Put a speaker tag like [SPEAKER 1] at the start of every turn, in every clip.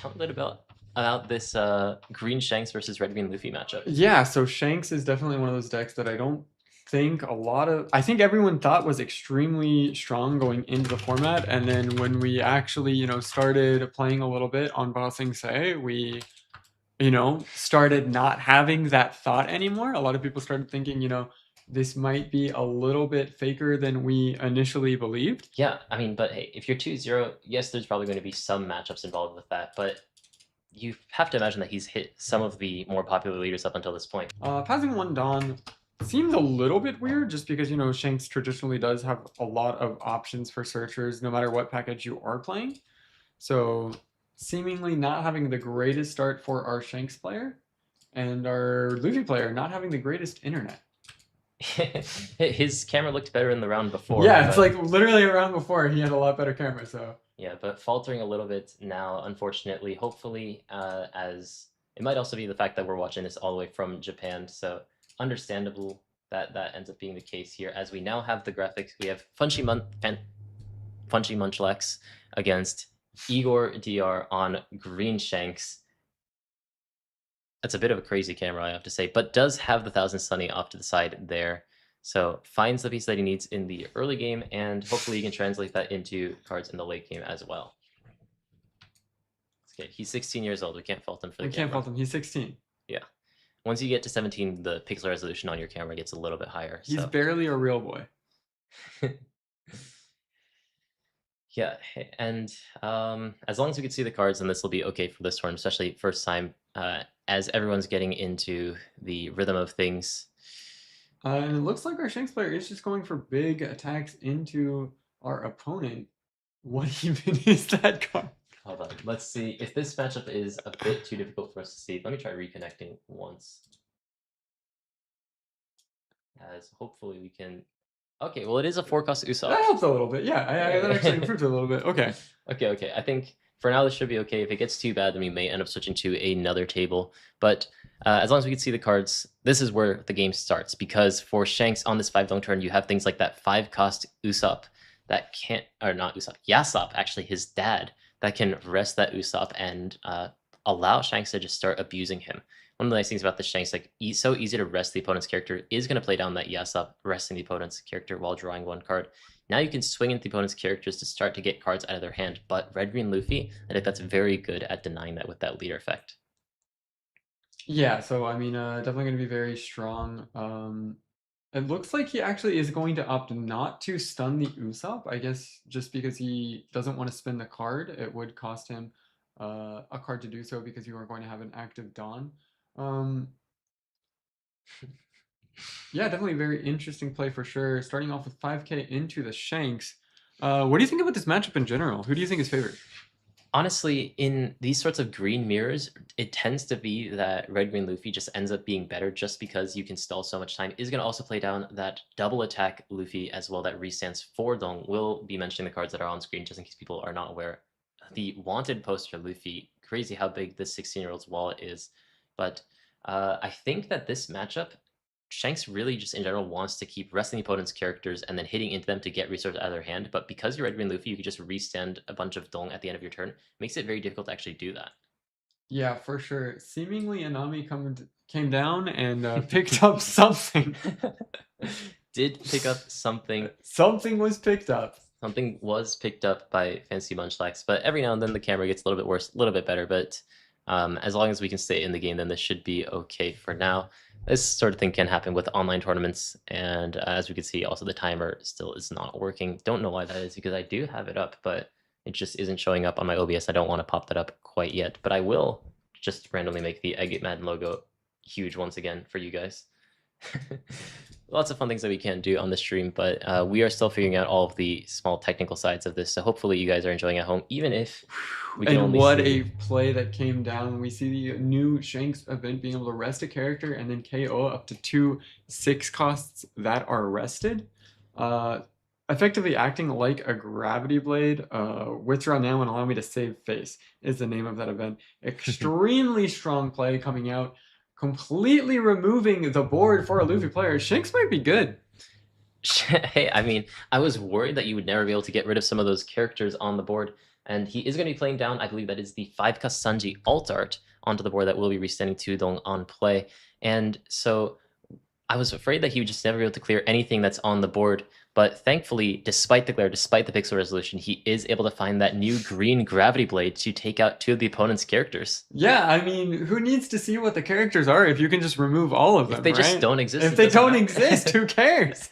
[SPEAKER 1] tell me a little about this green Shanks versus red green Luffy matchup.
[SPEAKER 2] Yeah, so Shanks is definitely one of those decks that I don't think I think everyone thought was extremely strong going into the format, and then when we actually, started playing a little bit on Ba Sing Se, we, started not having that thought anymore. A lot of people started thinking, this might be a little bit faker than we initially believed.
[SPEAKER 1] Yeah, I mean, but hey, if you're 2-0, yes, there's probably going to be some matchups involved with that, but you have to imagine that he's hit some of the more popular leaders up until this point.
[SPEAKER 2] Passing one Dawn seems a little bit weird just because, Shanks traditionally does have a lot of options for searchers no matter what package you are playing. So seemingly not having the greatest start for our Shanks player and our Luffy player not having the greatest internet.
[SPEAKER 1] His camera looked better in the round before.
[SPEAKER 2] Yeah, it's like literally a round before he had a lot better camera, so.
[SPEAKER 1] Yeah, but faltering a little bit now, unfortunately. Hopefully, as it might also be the fact that we're watching this all the way from Japan, so understandable that that ends up being the case here. As we now have the graphics, we have Funchy Munchlax against Igor DR on Green Shanks. That's a bit of a crazy camera, I have to say, but does have the 1000 Sunny off to the side there. So finds the piece that he needs in the early game, and hopefully he can translate that into cards in the late game as well. Okay, he's 16 years old. We can't fault him for the camera.
[SPEAKER 2] We can't fault him. He's 16.
[SPEAKER 1] Yeah. Once you get to 17, the pixel resolution on your camera gets a little bit higher.
[SPEAKER 2] He's barely a real boy.
[SPEAKER 1] Yeah, and as long as we can see the cards, then this will be okay for this tournament, especially first time, as everyone's getting into the rhythm of things.
[SPEAKER 2] And it looks like our Shanks player is just going for big attacks into our opponent. What even is that card?
[SPEAKER 1] Hold on, let's see if this matchup is a bit too difficult for us to see. Let me try reconnecting once. As hopefully we can... Okay, well, it is a 4-cost Usopp.
[SPEAKER 2] That helps a little bit. Yeah, that actually improved a little bit. Okay.
[SPEAKER 1] Okay. I think for now this should be okay. If it gets too bad, then we may end up switching to another table. But as long as we can see the cards, this is where the game starts. Because for Shanks on this 5-dong turn, you have things like that 5-cost Usopp that can't... Or not Usopp, Yasop, actually, his dad, that can rest that Usopp and allow Shanks to just start abusing him. One of the nice things about the Shanks, like, so easy to rest the opponent's character, is going to play down that Yasop, resting the opponent's character while drawing one card. Now you can swing into the opponent's characters to start to get cards out of their hand, but Red-Green Luffy, I think that's very good at denying that with that leader effect.
[SPEAKER 2] Yeah, so, I mean, definitely going to be very strong. It looks like he actually is going to opt not to stun the Usopp, I guess, just because he doesn't want to spin the card. It would cost him a card to do so because you are going to have an active Dawn. Yeah, definitely a very interesting play for sure. Starting off with 5k into the Shanks. What do you think about this matchup in general? Who do you think is favored?
[SPEAKER 1] Honestly, in these sorts of green mirrors, it tends to be that Red-Green Luffy just ends up being better just because you can stall so much time. Is going to also play down that double attack Luffy as well that restands 4-dong. We'll be mentioning the cards that are on screen just in case people are not aware. The wanted poster Luffy, crazy how big this 16-year-old's wallet is. But I think that this matchup, Shanks really just in general wants to keep resting the opponent's characters and then hitting into them to get resources out of their hand. But because you're Red-Green Luffy, you can just restand a bunch of dong at the end of your turn. It makes it very difficult to actually do that.
[SPEAKER 2] Yeah, for sure. Seemingly, Anami came down and picked up something.
[SPEAKER 1] Did pick up something.
[SPEAKER 2] Something was picked up.
[SPEAKER 1] Something was picked up by Fancy Munchlax, but every now and then the camera gets a little bit worse, a little bit better. But as long as we can stay in the game, then this should be okay for now. This sort of thing can happen with online tournaments, and as we can see, also the timer still is not working. Don't know why that is, because I do have it up, but it just isn't showing up on my OBS. I don't want to pop that up quite yet, but I will just randomly make the I Get Mad logo huge once again for you guys. Lots of fun things that we can do on the stream, but we are still figuring out all of the small technical sides of this, so hopefully you guys are enjoying at home, even if we can only see...
[SPEAKER 2] a play that came down. We see the new Shanks event being able to rest a character and then KO up to 2 6-costs that are rested. Effectively acting like a gravity blade. Withdraw now and allow me to save face is the name of that event. Extremely strong play coming out. Completely removing the board for a Luffy player. Shanks might be good.
[SPEAKER 1] Hey, I mean, I was worried that you would never be able to get rid of some of those characters on the board. And he is going to be playing down, I believe that is the 5-cost Sanji alt art onto the board that will be resetting to Dong on play. And so I was afraid that he would just never be able to clear anything that's on the board. But thankfully, despite the glare, despite the pixel resolution, he is able to find that new green gravity blade to take out two of the opponent's characters.
[SPEAKER 2] Yeah, I mean, who needs to see what the characters are if you can just remove all of them,
[SPEAKER 1] If they just
[SPEAKER 2] right?
[SPEAKER 1] don't exist,
[SPEAKER 2] If
[SPEAKER 1] it
[SPEAKER 2] they
[SPEAKER 1] doesn't
[SPEAKER 2] don't
[SPEAKER 1] matter.
[SPEAKER 2] exist, who cares?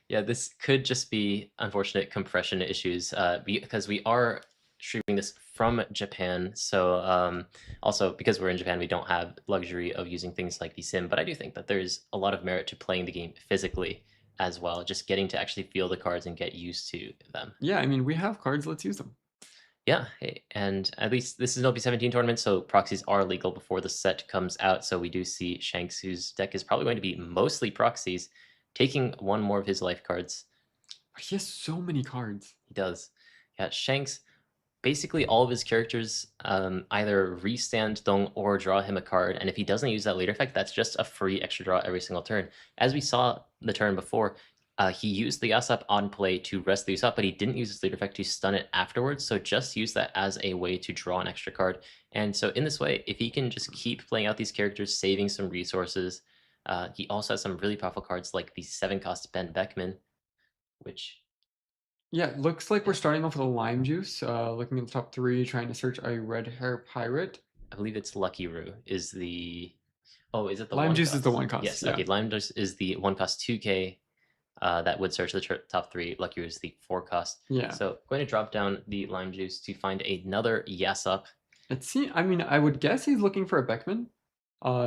[SPEAKER 1] Yeah, this could just be unfortunate compression issues because we are streaming this from Japan. So also because we're in Japan, we don't have luxury of using things like the sim. But I do think that there's a lot of merit to playing the game physically as well, just getting to actually feel the cards and get used to them.
[SPEAKER 2] Yeah, I mean, we have cards, let's use them.
[SPEAKER 1] Yeah, and at least this is an OP17 tournament, so proxies are legal before the set comes out. So we do see Shanks, whose deck is probably going to be mostly proxies, taking one more of his life cards.
[SPEAKER 2] But he has so many cards.
[SPEAKER 1] He does. Yeah, Shanks, basically all of his characters either restand Dong or draw him a card, and if he doesn't use that leader effect, that's just a free extra draw every single turn. As we saw the turn before, he used the Yasop on play to rest the Usopp, but he didn't use his leader effect to stun it afterwards, so just use that as a way to draw an extra card. And so in this way, if he can just keep playing out these characters, saving some resources, he also has some really powerful cards like the 7-cost Ben Beckman, which...
[SPEAKER 2] Yeah, looks like we're starting off with a lime juice. Looking at the top 3, trying to search a red hair pirate.
[SPEAKER 1] I believe it's Lucky Roo is the... Oh, is it the
[SPEAKER 2] lime
[SPEAKER 1] one
[SPEAKER 2] juice
[SPEAKER 1] cost?
[SPEAKER 2] Is the 1 cost.
[SPEAKER 1] Yes,
[SPEAKER 2] yeah.
[SPEAKER 1] okay, lime juice is the 1 cost 2k. That would search the top 3. Lucky Roo is the 4 cost.
[SPEAKER 2] Yeah.
[SPEAKER 1] So going to drop down the lime juice to find another Yasop.
[SPEAKER 2] I mean, I would guess he's looking for a Beckman.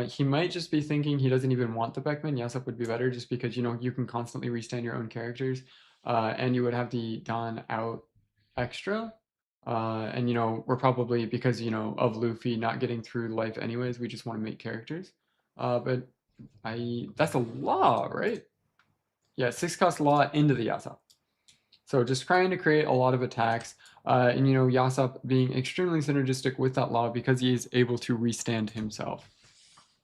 [SPEAKER 2] He might just be thinking he doesn't even want the Beckman. Yasop would be better just because, you know, you can constantly restand your own characters. And you would have the Don out extra. And, you know, we're probably, because, you know, of Luffy not getting through life anyways, we just want to make characters. But that's a law, right? Yeah, 6-cost law into the Yasop. So just trying to create a lot of attacks. And, you know, Yasop being extremely synergistic with that law because he is able to restand himself.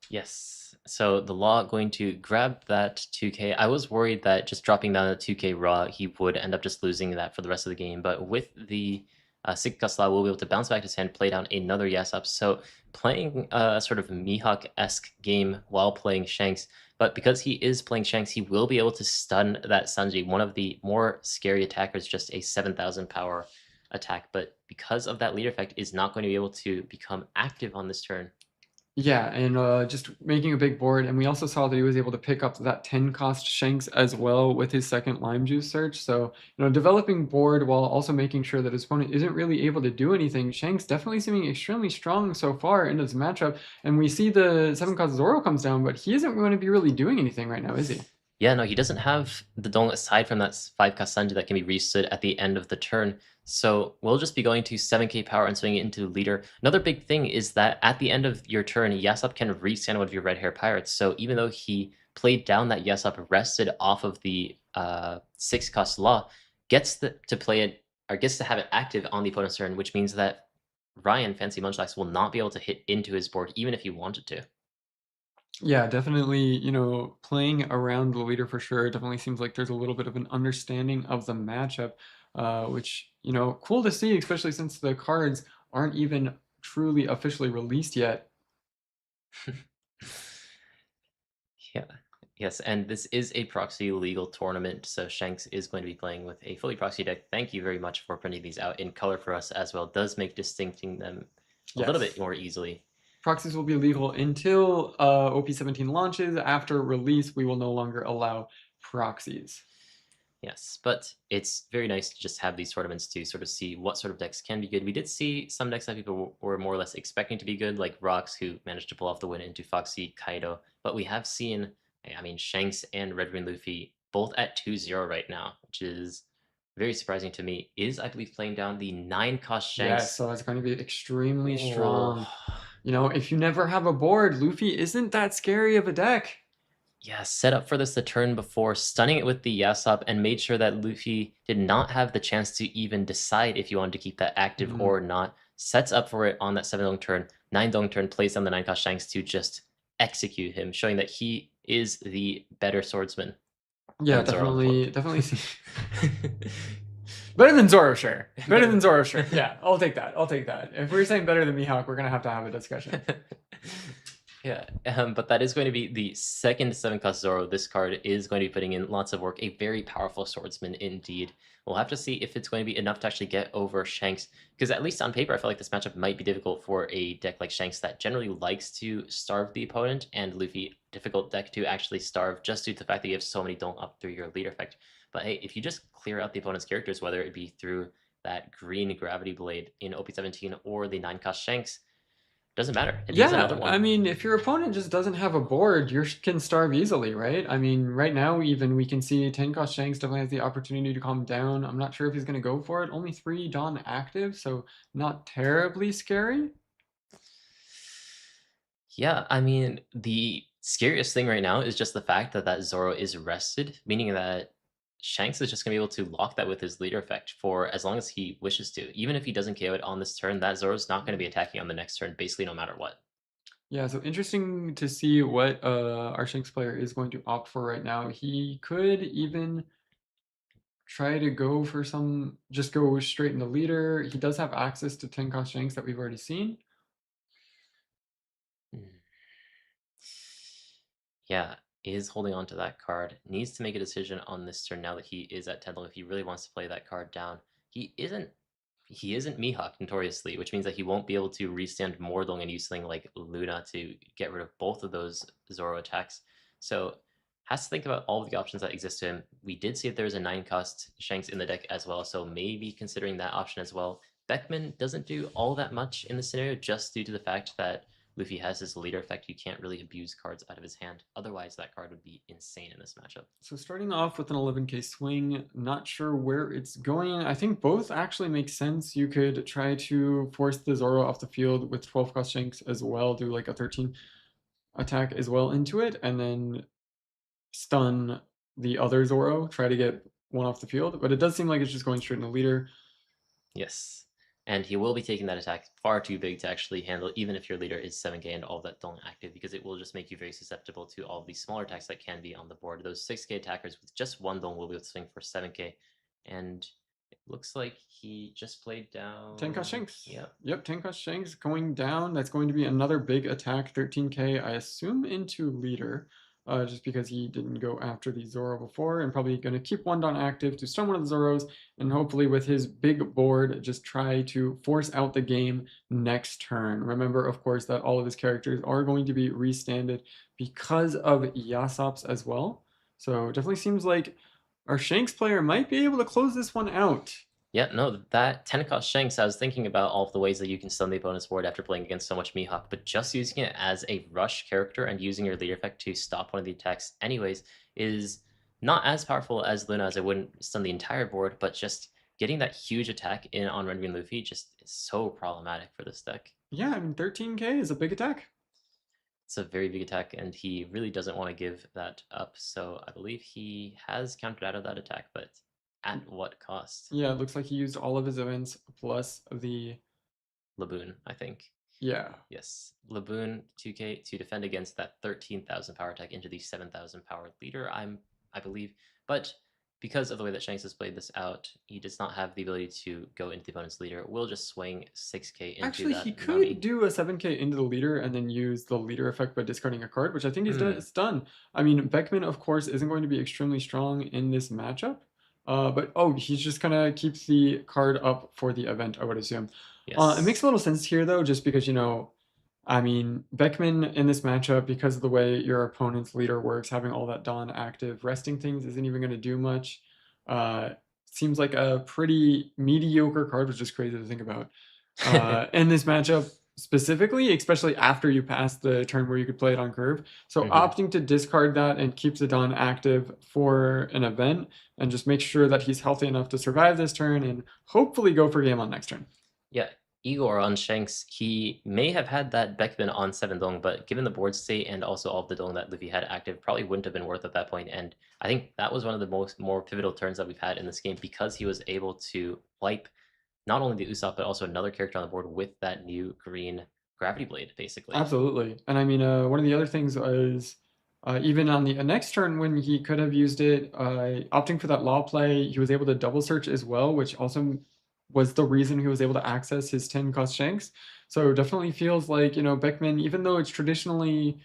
[SPEAKER 1] Yes. So the law going to grab that 2k. I was worried that just dropping down the 2k raw, he would end up just losing that for the rest of the game. But with the 6-cost law, we'll be able to bounce back his hand, play down another Yasop. So playing a sort of Mihawk-esque game while playing Shanks. But because he is playing Shanks, he will be able to stun that Sanji, one of the more scary attackers, just a 7,000 power attack. But because of that leader effect, is not going to be able to become active on this turn.
[SPEAKER 2] Yeah, and just making a big board. And we also saw that he was able to pick up that 10-cost Shanks as well with his second lime juice search. So, you know, developing board while also making sure that his opponent isn't really able to do anything. Shanks definitely seeming extremely strong so far in this matchup. And we see the 7-cost Zoro comes down, but he isn't going to be really doing anything right now, is he?
[SPEAKER 1] Yeah, no, he doesn't have the Dong aside from that 5-cost Sanji that can be restood at the end of the turn. So we'll just be going to 7k power and swinging it into leader. Another big thing is that at the end of your turn, Yasop can restand one of your red hair pirates. So even though he played down that Yasop rested off of the 6-cost law, gets to play it, or gets to have it active on the opponent's turn, which means that Ryan, Fancy Munchlax, will not be able to hit into his board even if he wanted to.
[SPEAKER 2] Yeah, definitely, you know, playing around the leader for sure. Definitely seems like there's a little bit of an understanding of the matchup, which, you know, cool to see, especially since the cards aren't even truly officially released yet.
[SPEAKER 1] Yeah. Yes, and this is a proxy legal tournament, so Shanks is going to be playing with a fully proxy deck. Thank you very much for printing these out in color for us as well. It does make distincting them a little bit more easily.
[SPEAKER 2] Proxies will be legal until OP17 launches. After release, we will no longer allow proxies.
[SPEAKER 1] Yes, but it's very nice to just have these tournaments to sort of see what sort of decks can be good. We did see some decks that people were more or less expecting to be good, like Rocks, who managed to pull off the win into Foxy Kaido. But we have seen, I mean, Shanks and Red Green Luffy both at 2-0 right now, which is very surprising to me. Is, I believe, playing down the 9-cost Shanks.
[SPEAKER 2] Yeah, so it's going to be extremely strong. You know, if you never have a board, Luffy isn't that scary of a deck.
[SPEAKER 1] Yeah, set up for this the turn before, stunning it with the Yasop, and made sure that Luffy did not have the chance to even decide if he wanted to keep that active or not. Sets up for it on that 7-dong turn. 9-dong turn, plays down the 9-cost Shanks to just execute him, showing that he is the better swordsman.
[SPEAKER 2] Yeah, definitely. Better than Zoro, sure. Better than Zoro, sure. Yeah, I'll take that. I'll take that. If we're saying better than Mihawk, we're gonna have to have a discussion.
[SPEAKER 1] Yeah, but that is going to be the second 7-cost Zoro. This card is going to be putting in lots of work. A very powerful swordsman indeed. We'll have to see if it's going to be enough to actually get over Shanks, because at least on paper, I feel like this matchup might be difficult for a deck like Shanks that generally likes to starve the opponent, and Luffy, difficult deck to actually starve just due to the fact that you have so many don't up through your leader effect. But hey, if you just clear out the opponent's characters, whether it be through that green gravity blade in OP17 or the 9-cost Shanks, doesn't matter. And here's another
[SPEAKER 2] Yeah,
[SPEAKER 1] one.
[SPEAKER 2] I mean, if your opponent just doesn't have a board, you can starve easily, right? I mean, right now, even we can see 10 cost Shanks definitely has the opportunity to calm down. I'm not sure if he's going to go for it. Only 3 Dawn active, so not terribly scary.
[SPEAKER 1] Yeah, I mean, the scariest thing right now is just the fact that Zoro is rested, meaning that Shanks is just going to be able to lock that with his leader effect for as long as he wishes to. Even if he doesn't KO it on this turn, that Zoro's not going to be attacking on the next turn, basically no matter what.
[SPEAKER 2] Yeah, so interesting to see what our Shanks player is going to opt for right now. He could even try to go for just go straight in the leader. He does have access to 10 cost Shanks that we've already seen.
[SPEAKER 1] Hmm. Yeah, is holding on to that card. Needs to make a decision on this turn now that he is at 10 if he really wants to play that card down. He isn't Mihawk notoriously, which means that he won't be able to restand Mordong and use something like Luna to get rid of both of those Zoro attacks. So has to think about all of the options that exist to him. We did see that there's a 9-cost Shanks in the deck as well, so maybe considering that option as well. Beckman doesn't do all that much in this scenario just due to the fact that Luffy has his leader effect. You can't really abuse cards out of his hand. Otherwise, that card would be insane in this matchup.
[SPEAKER 2] So starting off with an 11k swing, not sure where it's going. I think both actually make sense. You could try to force the Zoro off the field with 12 cost Shanks as well, do like a 13 attack as well into it, and then stun the other Zoro, try to get one off the field. But it does seem like it's just going straight in the leader.
[SPEAKER 1] Yes. And he will be taking that attack far too big to actually handle, even if your leader is 7k and all that don't active, because it will just make you very susceptible to all these smaller attacks that can be on the board. Those 6k attackers with just one don't will be able to swing for 7k. And it looks like he just played down
[SPEAKER 2] 10 cost Shanks.
[SPEAKER 1] Yep.
[SPEAKER 2] Yep, 10 cost Shanks going down. That's going to be another big attack, 13k, I assume into leader. Just because he didn't go after the Zoro before, and probably going to keep one Dawn active to stun one of the Zoros, and hopefully with his big board, just try to force out the game next turn. Remember, of course, that all of his characters are going to be restanded because of Yasops as well. So it definitely seems like our Shanks player might be able to close this one out.
[SPEAKER 1] Yeah, no, that 10-cost Shanks, I was thinking about all of the ways that you can stun the opponent's board after playing against so much Mihawk, but just using it as a rush character and using your leader effect to stop one of the attacks anyways is not as powerful as Luna, as it wouldn't stun the entire board, but just getting that huge attack in on Rengoon Luffy just is so problematic for this deck.
[SPEAKER 2] Yeah, I mean, 13k is a big attack.
[SPEAKER 1] It's a very big attack, and he really doesn't want to give that up, so I believe he has countered out of that attack, but at what cost?
[SPEAKER 2] Yeah, it looks like he used all of his events plus the
[SPEAKER 1] Laboon, I think.
[SPEAKER 2] Yeah.
[SPEAKER 1] Yes, Laboon 2k to defend against that 13,000 power attack into the 7,000 power leader, I believe. But because of the way that Shanks has played this out, he does not have the ability to go into the opponent's leader. We'll just swing 6k into
[SPEAKER 2] Actually,
[SPEAKER 1] that
[SPEAKER 2] he could
[SPEAKER 1] Nami.
[SPEAKER 2] do a 7k into the leader and then use the leader effect by discarding a card, which I think it's
[SPEAKER 1] Hmm.
[SPEAKER 2] done. I mean, Beckman, of course, isn't going to be extremely strong in this matchup. But oh, he's just gonna keep the card up for the event, I would assume. It makes
[SPEAKER 1] Yes.
[SPEAKER 2] a little sense here though, just because I mean, Beckman in this matchup, because of the way your opponent's leader works, having all that Dawn active, resting things isn't even going to do much. Uh, seems like a pretty mediocre card, which is crazy to think about. In this matchup specifically, especially after you pass the turn where you could play it on curve. So
[SPEAKER 1] Hmm.
[SPEAKER 2] opting to discard that and keep the Dawn active for an event and just make sure that he's healthy enough to survive this turn and hopefully go for game on next turn.
[SPEAKER 1] Yeah, Igor on Shanks, he may have had that Beckman on 7 Dong, but given the board state and also all of the Dong that Luffy had active, probably wouldn't have been worth at that point. And I think that was one of the more pivotal turns that we've had in this game because he was able to wipe not only the Usopp, but also another character on the board with that new green gravity blade, basically.
[SPEAKER 2] Absolutely. And I mean, one of the other things is Even on the next turn when he could have used it, opting for that law play, he was able to double search as well, which also was the reason he was able to access his 10 cost Shanks. So definitely feels like, Beckman, even though it's traditionally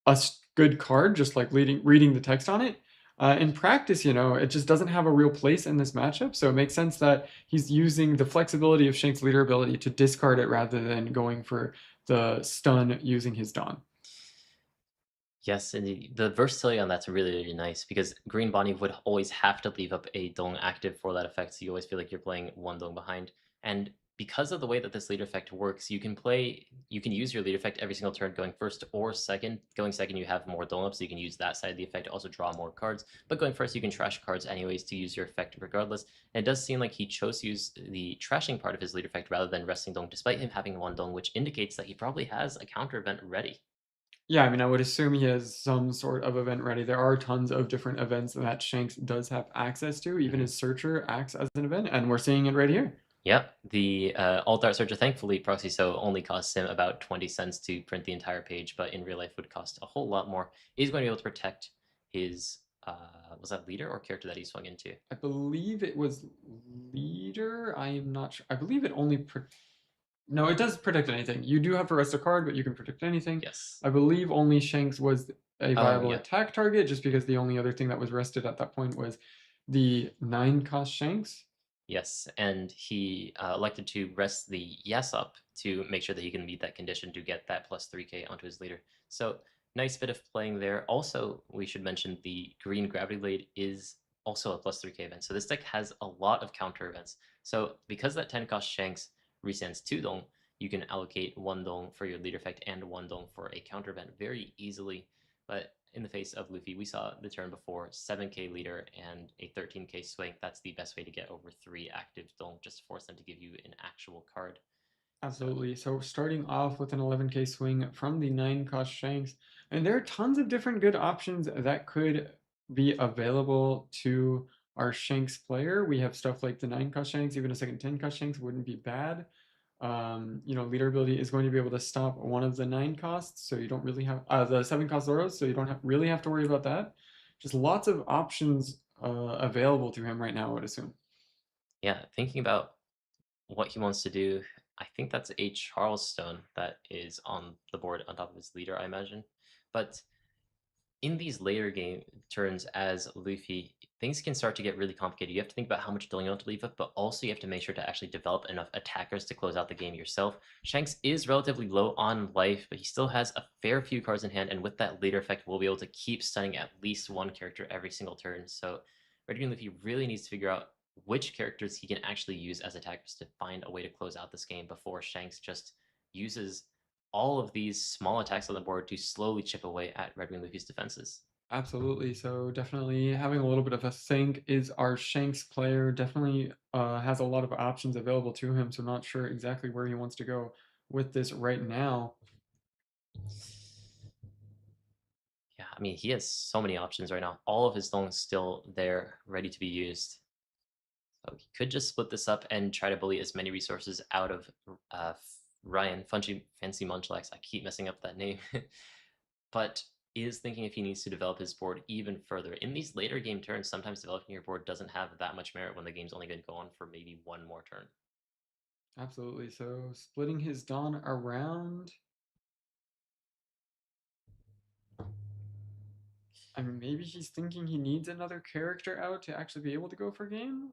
[SPEAKER 2] a good card, just like reading the text on it, in practice, it just doesn't have a real place in this matchup. So it makes sense that he's using the flexibility of Shank's leader ability to discard it rather than going for the stun using his Dawn.
[SPEAKER 1] Yes, and the versatility on that's really, really nice because Green Bonnie would always have to leave up a Dong active for that effect, so you always feel like you're playing one Dong behind. And because of the way that this leader effect works, you can use your leader effect every single turn going first or second. Going second, you have more Dong up, so you can use that side of the effect to also draw more cards. But going first, you can trash cards anyways to use your effect regardless. And it does seem like he chose to use the trashing part of his leader effect rather than resting Dong, despite him having one Dong, which indicates that he probably has a counter event ready.
[SPEAKER 2] Yeah, I mean, I would assume he has some sort of event ready. There are tons of different events that Shanks does have access to. Even
[SPEAKER 1] Mhm.
[SPEAKER 2] his Searcher acts as an event, and we're seeing it right here.
[SPEAKER 1] Yep, the alt-art searcher, thankfully, proxy so only costs him about 20 cents to print the entire page, but in real life would cost a whole lot more. He's going to be able to protect his, was that leader or character that he swung into?
[SPEAKER 2] I believe it was leader. I am not sure. I believe it only. No, it does protect anything. You do have to rest a card, but you can protect anything.
[SPEAKER 1] Yes.
[SPEAKER 2] I believe only Shanks was a
[SPEAKER 1] Oh,
[SPEAKER 2] viable
[SPEAKER 1] yeah.
[SPEAKER 2] attack target, just because the only other thing that was rested at that point was the 9 cost Shanks.
[SPEAKER 1] Yes, and he elected to rest the yes up to make sure that he can meet that condition to get that plus 3k onto his leader. So nice bit of playing there. Also, we should mention the green gravity blade is also a plus 3k event. So this deck has a lot of counter events. So because that 10 cost Shanks resends 2 Dong, you can allocate 1 Dong for your leader effect and 1 Dong for a counter event very easily. But in the face of Luffy, we saw the turn before 7k leader and a 13k swing. That's the best way to get over 3 active. Don't just force them to give you an actual card. So,
[SPEAKER 2] Absolutely. So starting off with an 11k swing from the 9 cost Shanks, and there are tons of different good options that could be available to our Shanks player. We have stuff like the 9 cost Shanks, even a second 10 cost Shanks wouldn't be bad. Leader ability is going to be able to stop one of the 9 costs, so you don't really have the 7 cost Zoros, so you don't really have to worry about that. Just lots of options available to him right now, I would assume.
[SPEAKER 1] yeah, thinking about what he wants to do, I think that's a Charleston that is on the board on top of his leader, I imagine. But in these later game turns as Luffy, things can start to get really complicated. You have to think about how much dealing you want to leave up, but also you have to make sure to actually develop enough attackers to close out the game yourself. Shanks is relatively low on life, but he still has a fair few cards in hand, and with that later effect, we'll be able to keep stunning at least one character every single turn. So Red Green Luffy really needs to figure out which characters he can actually use as attackers to find a way to close out this game before Shanks just uses all of these small attacks on the board to slowly chip away at Red Wing Luffy's defenses.
[SPEAKER 2] Absolutely. So definitely having a little bit of a think is our Shanks player definitely has a lot of options available to him. So not sure exactly where he wants to go with this right now.
[SPEAKER 1] Yeah, I mean, he has so many options right now. All of his stones still there, ready to be used. So he could just split this up and try to bully as many resources out of uh, Ryan, Fancy Munchlax. I keep messing up that name. But is thinking if he needs to develop his board even further. In these later game turns, sometimes developing your board doesn't have that much merit when the game's only going to go on for maybe one more turn.
[SPEAKER 2] Absolutely. So splitting his Dawn around. I mean, maybe he's thinking he needs another character out to actually be able to go for game.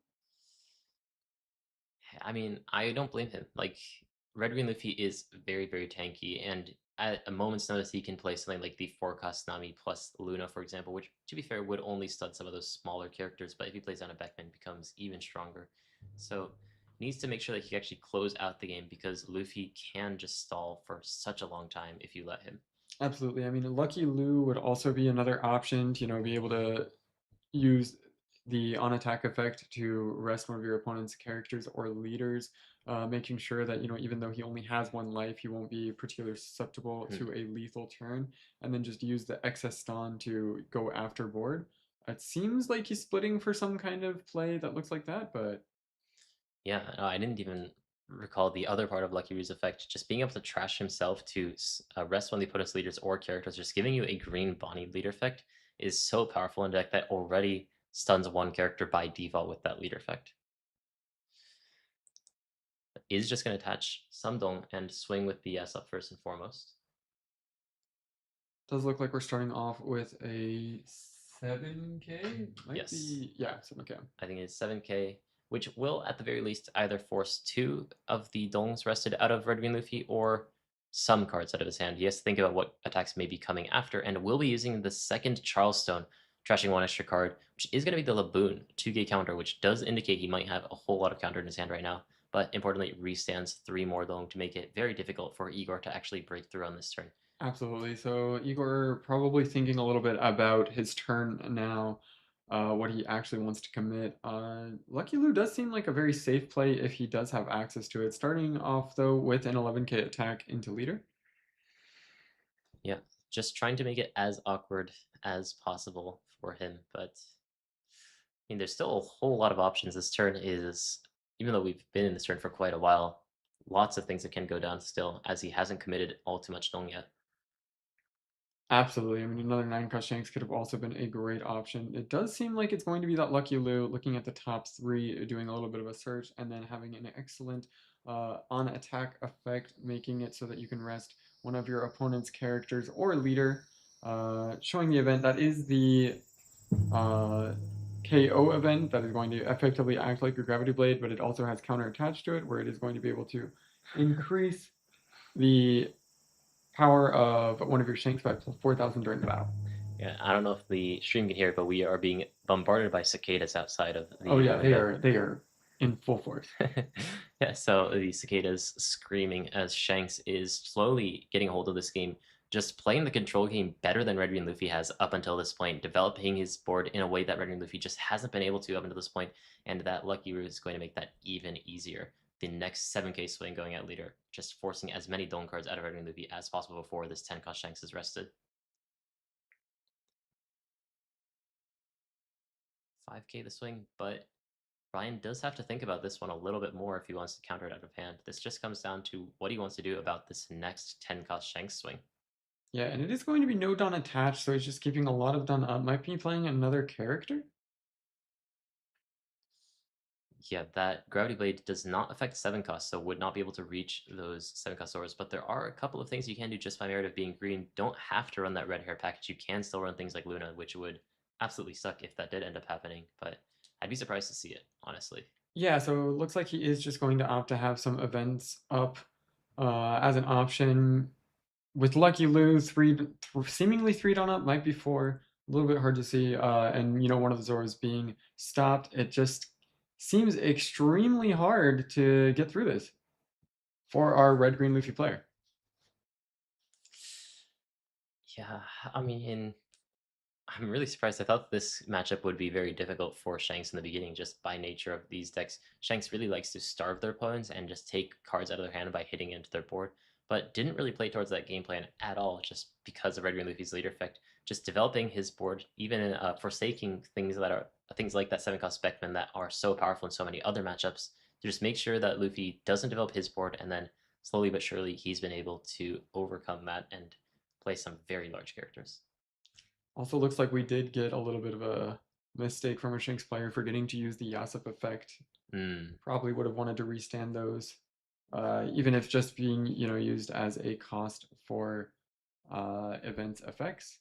[SPEAKER 1] I mean, I don't blame him. Like, Red Green Luffy is very, very tanky, and at a moment's notice, he can play something like the Forecast Nami plus Luna, for example, which, to be fair, would only stun some of those smaller characters, but if he plays down a Beckman, becomes even stronger. So, needs to make sure that he can actually close out the game because Luffy can just stall for such a long time if you let him.
[SPEAKER 2] Absolutely. I mean, Lucky Lou would also be another option to, be able to use the on attack effect to rest one of your opponent's characters or leaders, making sure that even though he only has 1 life, he won't be particularly susceptible
[SPEAKER 1] Hmm.
[SPEAKER 2] to a lethal turn, and then just use the excess stun to go after board. It seems like he's splitting for some kind of play that looks like that, but
[SPEAKER 1] Yeah, I didn't even recall the other part of Lucky Roo's effect, just being able to trash himself to rest one of the opponent's leaders or characters, just giving you a green Bonnie leader effect is so powerful in a deck that already stuns one character by default with that leader effect. Is just going to attach some Dong and swing with the S up first and foremost.
[SPEAKER 2] Does look like we're starting off with a 7K? Might
[SPEAKER 1] Yes.
[SPEAKER 2] be, yeah, 7K.
[SPEAKER 1] I think it's 7K, which will at the very least either force 2 of the Dongs rested out of Red Green Luffy or some cards out of his hand. He has to think about what attacks may be coming after, and will be using the second Charleston, trashing one extra card, which is going to be the Laboon 2K counter, which does indicate he might have a whole lot of counter in his hand right now. But importantly, it restands 3 more Dong to make it very difficult for Igor to actually break through on this turn.
[SPEAKER 2] Absolutely. So Igor probably thinking a little bit about his turn now, what he actually wants to commit. Lucky Lou does seem like a very safe play if he does have access to it. Starting off though with an 11K attack into leader.
[SPEAKER 1] Yeah, just trying to make it as awkward as possible for him, but I mean, there's still a whole lot of options. This turn is, even though we've been in this turn for quite a while, lots of things that can go down still, as he hasn't committed all too much Dong yet.
[SPEAKER 2] Absolutely. I mean, another 9-cost Shanks could have also been a great option. It does seem like it's going to be that Lucky Lou, looking at the top 3, doing a little bit of a search, and then having an excellent on-attack effect, making it so that you can rest one of your opponent's characters or leader, showing the event that is the KO event that is going to effectively act like your Gravity Blade, but it also has counter attached to it, where it is going to be able to increase the power of one of your Shanks by 4,000 during the battle.
[SPEAKER 1] Yeah, I don't know if the stream can hear it, but we are being bombarded by cicadas outside of the.
[SPEAKER 2] Oh yeah, they are in full force.
[SPEAKER 1] Yeah, so the cicadas screaming as Shanks is slowly getting a hold of this game, just playing the control game better than Red Green Luffy has up until this point, developing his board in a way that Red Green Luffy just hasn't been able to up until this point, and that Lucky Root is going to make that even easier. The next 7K swing going at leader, just forcing as many Dome cards out of Red Green Luffy as possible before this 10-cost Shanks is rested. 5K the swing, but Ryan does have to think about this one a little bit more if he wants to counter it out of hand. This just comes down to what he wants to do about this next 10-cost Shanks swing.
[SPEAKER 2] Yeah, and it is going to be no Dun attached, so he's just keeping a lot of Dun up. Might be playing another character?
[SPEAKER 1] Yeah, that Gravity Blade does not affect 7 cost, so would not be able to reach those 7 cost auras, but there are a couple of things you can do just by merit of being green. Don't have to run that red hair package. You can still run things like Luna, which would absolutely suck if that did end up happening, but I'd be surprised to see it, honestly.
[SPEAKER 2] Yeah, so it looks like he is just going to opt to have some events up as an option. With Lucky Lou, seemingly 3 Dun up, might be 4. A little bit hard to see. And, one of the Zoras being stopped. It just seems extremely hard to get through this for our red-green Luffy player.
[SPEAKER 1] Yeah, I mean, I'm really surprised. I thought this matchup would be very difficult for Shanks in the beginning, just by nature of these decks. Shanks really likes to starve their opponents and just take cards out of their hand by hitting into their board, but didn't really play towards that game plan at all, just because of Red Green Luffy's leader effect. Just developing his board, even in, forsaking things that are things like that 7-cost Speckman that are so powerful in so many other matchups, to just make sure that Luffy doesn't develop his board, and then slowly but surely he's been able to overcome that and play some very large characters.
[SPEAKER 2] Also looks like we did get a little bit of a mistake from a Shanks player forgetting to use the Yasop effect. Probably would have wanted to restand those, even if just being used as a cost for event effects.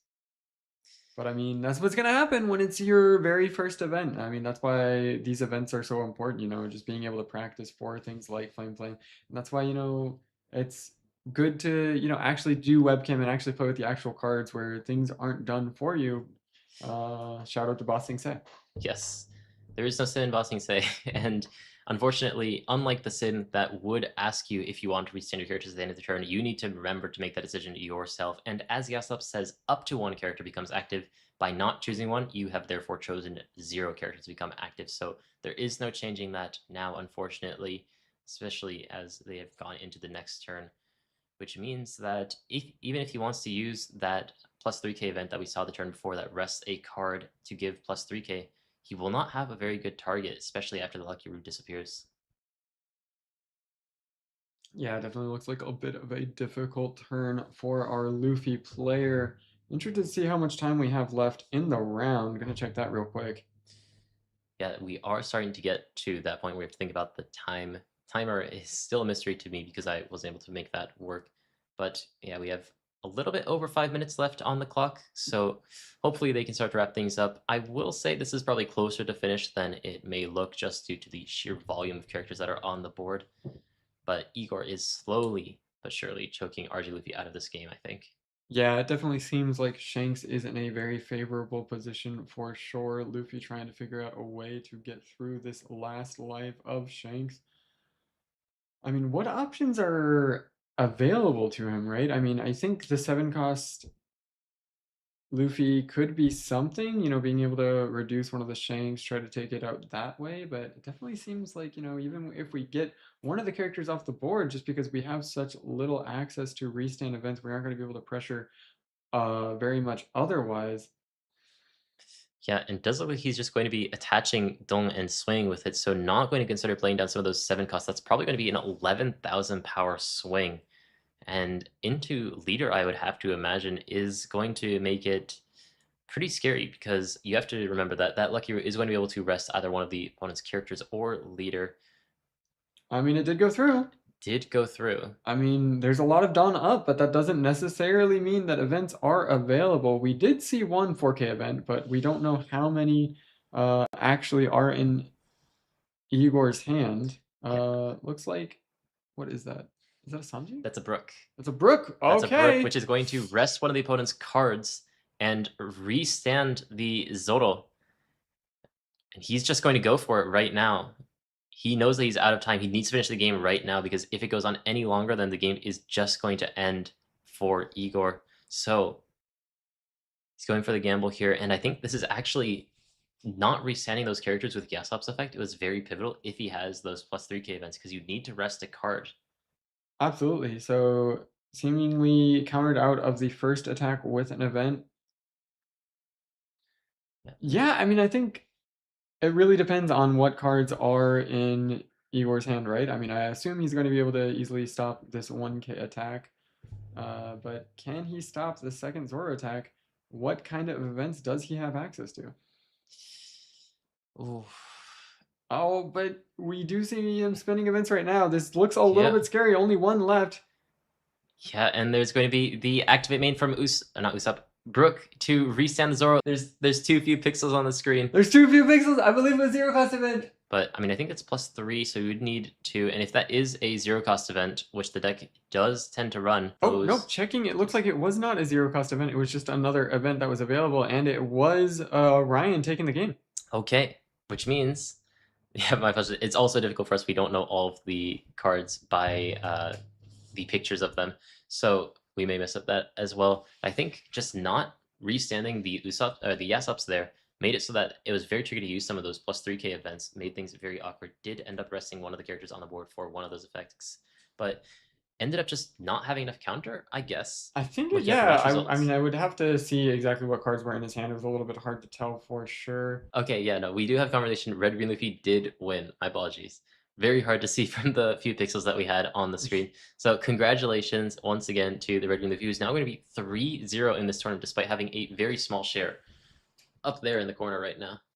[SPEAKER 2] But I mean, that's what's gonna happen when it's your very first event. I mean, that's why these events are so important. Just being able to practice for things like Flame, and that's why it's good to actually do webcam and actually play with the actual cards where things aren't done for you. Shout out to Boss Sing Se.
[SPEAKER 1] Yes, there is no sin in bossing say, and unfortunately, unlike the sin that would ask you if you want to restand your characters at the end of the turn, you need to remember to make that decision yourself. And as Yasop says, up to 1 character becomes active. By not choosing one, you have therefore chosen 0 characters to become active. So there is no changing that now, unfortunately, especially as they have gone into the next turn, which means that even if he wants to use that plus 3k event that we saw the turn before that rests a card to give plus 3k, he will not have a very good target, especially after the Lucky Root disappears.
[SPEAKER 2] Yeah, it definitely looks like a bit of a difficult turn for our Luffy player. Interested to see how much time we have left in the round. Gonna check that real quick.
[SPEAKER 1] Yeah, we are starting to get to that point where we have to think about the time. Timer is still a mystery to me because I wasn't able to make that work. But yeah, we have a little bit over 5 minutes left on the clock, so hopefully they can start to wrap things up. I will say this is probably closer to finish than it may look just due to the sheer volume of characters that are on the board. But Igor is slowly but surely choking RG Luffy out of this game, I think.
[SPEAKER 2] Yeah, it definitely seems like Shanks is in a very favorable position for sure. Luffy trying to figure out a way to get through this last life of Shanks. I mean, what options are available to him, right? I mean, I think the 7 cost Luffy could be something, being able to reduce one of the Shanks, try to take it out that way, but it definitely seems like, even if we get one of the characters off the board, just because we have such little access to restand events, we aren't going to be able to pressure very much otherwise.
[SPEAKER 1] Yeah, and does look like he's just going to be attaching Dong and Swing with it, so not going to consider playing down some of those 7 costs. That's probably going to be an 11,000 power swing. And into leader, I would have to imagine, is going to make it pretty scary because you have to remember that that Lucky is going to be able to rest either one of the opponent's characters or leader.
[SPEAKER 2] I mean, it did go through.
[SPEAKER 1] Did go through.
[SPEAKER 2] I mean, there's a lot of Dawn up, but that doesn't necessarily mean that events are available. We did see one 4K event, but we don't know how many actually are in Igor's hand.
[SPEAKER 1] Yeah,
[SPEAKER 2] Looks like, what is that? Is that a Sanji?
[SPEAKER 1] that's a Brook.
[SPEAKER 2] That's a Brook.
[SPEAKER 1] That's a Brook,
[SPEAKER 2] Okay.
[SPEAKER 1] which is going to rest one of the opponent's cards and restand the Zoro. And he's just going to go for it right now. He knows that he's out of time. He needs to finish the game right now because if it goes on any longer, then the game is just going to end for Igor. So he's going for the gamble here, and I think this is actually not restanding those characters with Yasop's effect. It was very pivotal if he has those plus 3k events because you need to rest a card.
[SPEAKER 2] Absolutely. So seemingly countered out of the first attack with an event. Yeah, I mean, I think it really depends on what cards are in Igor's hand, right? I mean, I assume he's going to be able to easily stop this 1k attack. But can he stop the second Zoro attack? What kind of events does he have access to?
[SPEAKER 1] Ooh.
[SPEAKER 2] Oh, but we do see him spending events right now. This looks a little
[SPEAKER 1] Yeah.
[SPEAKER 2] bit scary. Only one left.
[SPEAKER 1] Yeah, and there's going to be the activate main from not Usopp, Brook to restand the Zoro. There's too few pixels on the screen.
[SPEAKER 2] There's too few pixels. I believe it was 0 cost event.
[SPEAKER 1] But I mean, I think it's plus 3, so you would need 2. And if that is a 0 cost event, which the deck does tend to run,
[SPEAKER 2] Oh, no, checking. It looks like it was not a 0 cost event. It was just another event that was available, and it was Ryan taking the game.
[SPEAKER 1] Okay, which means, yeah, my question. It's also difficult for us. We don't know all of the cards by the pictures of them, so we may mess up that as well. I think just not restanding the the Yasops there made it so that it was very tricky to use some of those plus 3k events, made things very awkward. Did end up resting one of the characters on the board for one of those effects, but ended up just not having enough counter, I guess.
[SPEAKER 2] I think,
[SPEAKER 1] looking at the
[SPEAKER 2] yeah.
[SPEAKER 1] match
[SPEAKER 2] I
[SPEAKER 1] results.
[SPEAKER 2] mean, I would have to see exactly what cards were in his hand. It was a little bit hard to tell for sure.
[SPEAKER 1] Okay, yeah, no, we do have confirmation. Red Green Luffy did win. My apologies. Very hard to see from the few pixels that we had on the screen. So congratulations once again to the Red Green Luffy, who's now going to be 3-0 in this tournament, despite having a very small share up there in the corner right now.